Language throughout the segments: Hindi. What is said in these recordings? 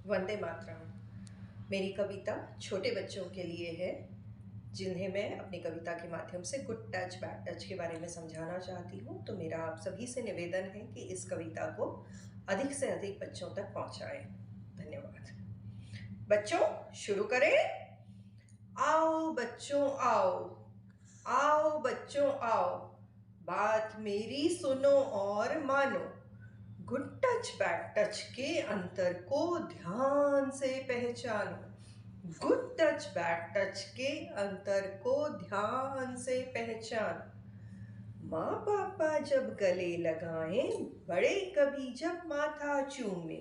वंदे मातरम। मेरी कविता छोटे बच्चों के लिए है, जिन्हें मैं अपनी कविता के माध्यम से गुड टच बैड टच के बारे में समझाना चाहती हूँ। तो मेरा आप सभी से निवेदन है कि इस कविता को अधिक से अधिक बच्चों तक पहुँचाएं। धन्यवाद। बच्चों, शुरू करें। आओ बच्चों आओ, आओ बच्चों आओ, बात मेरी सुनो और मानो। गुड टच बैड टच के अंतर को ध्यान से पहचानो। गुड टच बैड टच के अंतर को ध्यान से पहचानो। माँ पापा जब गले लगाएं, बड़े कभी जब माथा चूमे।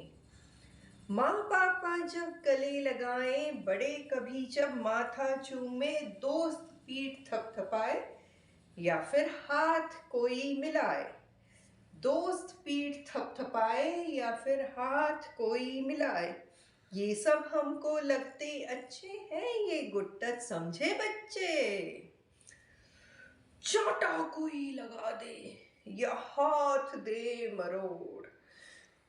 माँ पापा जब गले लगाएं, बड़े कभी जब माथा चूमे। दोस्त पीठ थपथपाए या फिर हाथ कोई मिलाए। दोस्त पीठ थपथपाए या फिर हाथ कोई मिलाए। ये सब हमको लगते अच्छे हैं, ये गुड टच समझे बच्चे। चाटा कोई लगा दे या हाथ दे मरोड़।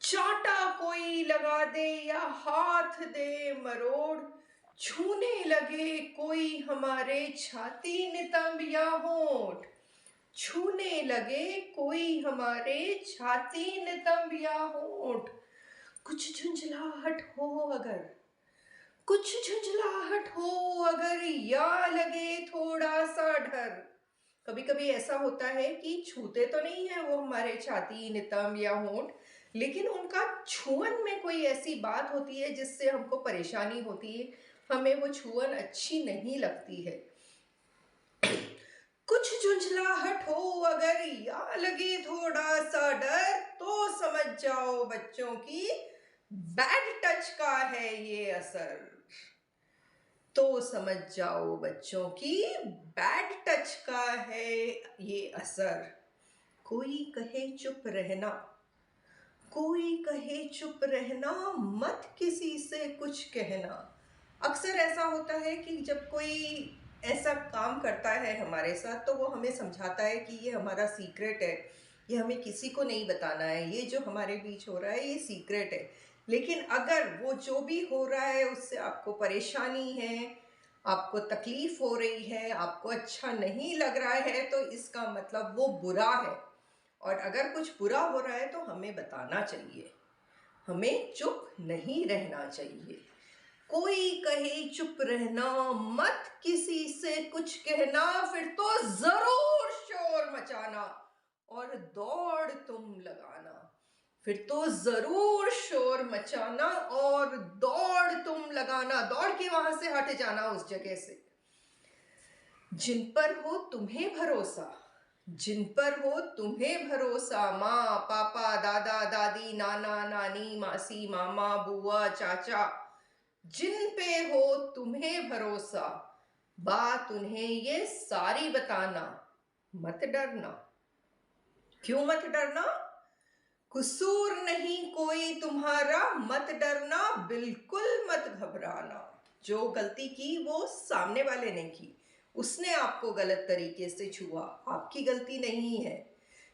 चाटा कोई लगा दे या हाथ दे मरोड़। छूने लगे कोई हमारे छाती नितंब या होंठ। छूने लगे कोई हमारे छाती नितंब या होंठ। कुछ झुंझलाहट हो अगर, कुछ झुंझलाहट हो अगर, या लगे थोड़ा सा डर। कभी कभी ऐसा होता है कि छूते तो नहीं है वो हमारे छाती नितंब या होंठ, लेकिन उनका छुअन में कोई ऐसी बात होती है जिससे हमको परेशानी होती है, हमें वो छुअन अच्छी नहीं लगती है। कुछ झुंझलाहट हो अगर, या लगे थोड़ा सा डर, तो समझ जाओ बच्चों की बैड टच का है ये असर। तो समझ जाओ बच्चों की बैड टच का है ये असर। कोई कहे चुप रहना, कोई कहे चुप रहना, मत किसी से कुछ कहना। अक्सर ऐसा होता है कि जब कोई ऐसा काम करता है हमारे साथ, तो वो हमें समझाता है कि ये हमारा सीक्रेट है, ये हमें किसी को नहीं बताना है, ये जो हमारे बीच हो रहा है ये सीक्रेट है। लेकिन अगर वो जो भी हो रहा है उससे आपको परेशानी है, आपको तकलीफ हो रही है, आपको अच्छा नहीं लग रहा है, तो इसका मतलब वो बुरा है। और अगर कुछ बुरा हो रहा है तो हमें बताना चाहिए, हमें चुप नहीं रहना चाहिए। कोई कहे चुप रहना, मत किसी से कुछ कहना, फिर तो जरूर शोर मचाना और दौड़ तुम लगाना। फिर तो जरूर शोर मचाना और दौड़ तुम लगाना, दौड़ के वहां से हट जाना उस जगह से। जिन पर हो तुम्हें भरोसा, जिन पर हो तुम्हें भरोसा, माँ पापा दादा दादी नाना नानी मासी मामा बुआ चाचा, जिन पे हो तुम्हें भरोसा, बात उन्हें ये सारी बताना। मत डरना। क्यों मत डरना? कसूर नहीं कोई तुम्हारा, मत डरना, बिल्कुल मत घबराना। जो गलती की वो सामने वाले ने की, उसने आपको गलत तरीके से छुआ, आपकी गलती नहीं है।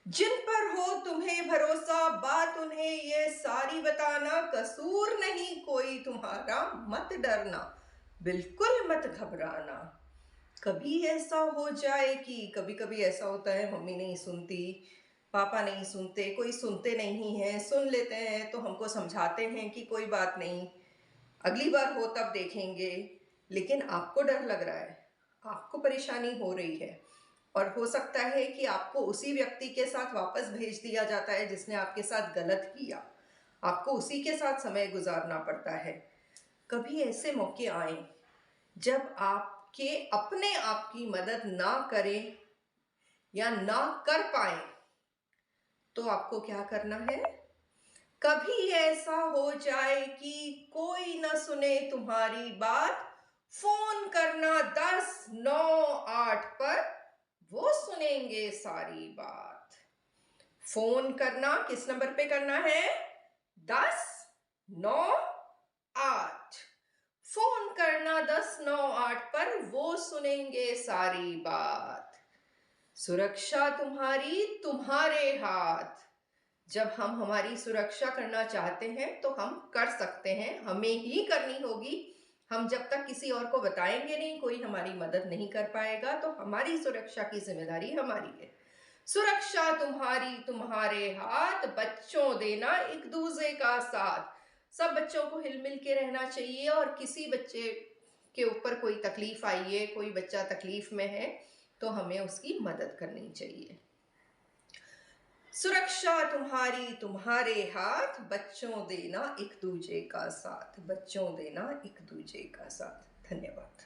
जिन पर हो तुम्हें भरोसा, बात उन्हें ये सारी बताना। कसूर नहीं कोई तुम्हारा, मत डरना, बिल्कुल मत घबराना। कभी ऐसा हो जाए कि कभी कभी ऐसा होता है, मम्मी नहीं सुनती, पापा नहीं सुनते, कोई सुनते नहीं है, सुन लेते हैं तो हमको समझाते हैं कि कोई बात नहीं, अगली बार हो तब देखेंगे। लेकिन आपको डर लग रहा है, आपको परेशानी हो रही है, और हो सकता है कि आपको उसी व्यक्ति के साथ वापस भेज दिया जाता है जिसने आपके साथ गलत किया, आपको उसी के साथ समय गुजारना पड़ता है। कभी ऐसे मौके आए जब आपके अपने आप की मदद ना करें या ना कर पाए, तो आपको क्या करना है? कभी ऐसा हो जाए कि कोई न सुने तुम्हारी बात, फोन करना 10 9 8 पर, वो सुनेंगे सारी बात। फोन करना किस नंबर पे करना है? 10 9 8। फोन करना 10 9 8 पर, वो सुनेंगे सारी बात। सुरक्षा तुम्हारी तुम्हारे हाथ, जब हम हमारी सुरक्षा करना चाहते हैं तो हम कर सकते हैं, हमें ही करनी होगी। हम जब तक किसी और को बताएंगे नहीं, कोई हमारी मदद नहीं कर पाएगा। तो हमारी सुरक्षा की जिम्मेदारी हमारी है। सुरक्षा तुम्हारी तुम्हारे हाथ, बच्चों देना एक दूसरे का साथ। सब बच्चों को हिल मिल के रहना चाहिए, और किसी बच्चे के ऊपर कोई तकलीफ आई है, कोई बच्चा तकलीफ में है, तो हमें उसकी मदद करनी चाहिए। सुरक्षा तुम्हारी तुम्हारे हाथ, बच्चों देना एक दूजे का साथ, बच्चों देना एक दूजे का साथ। धन्यवाद।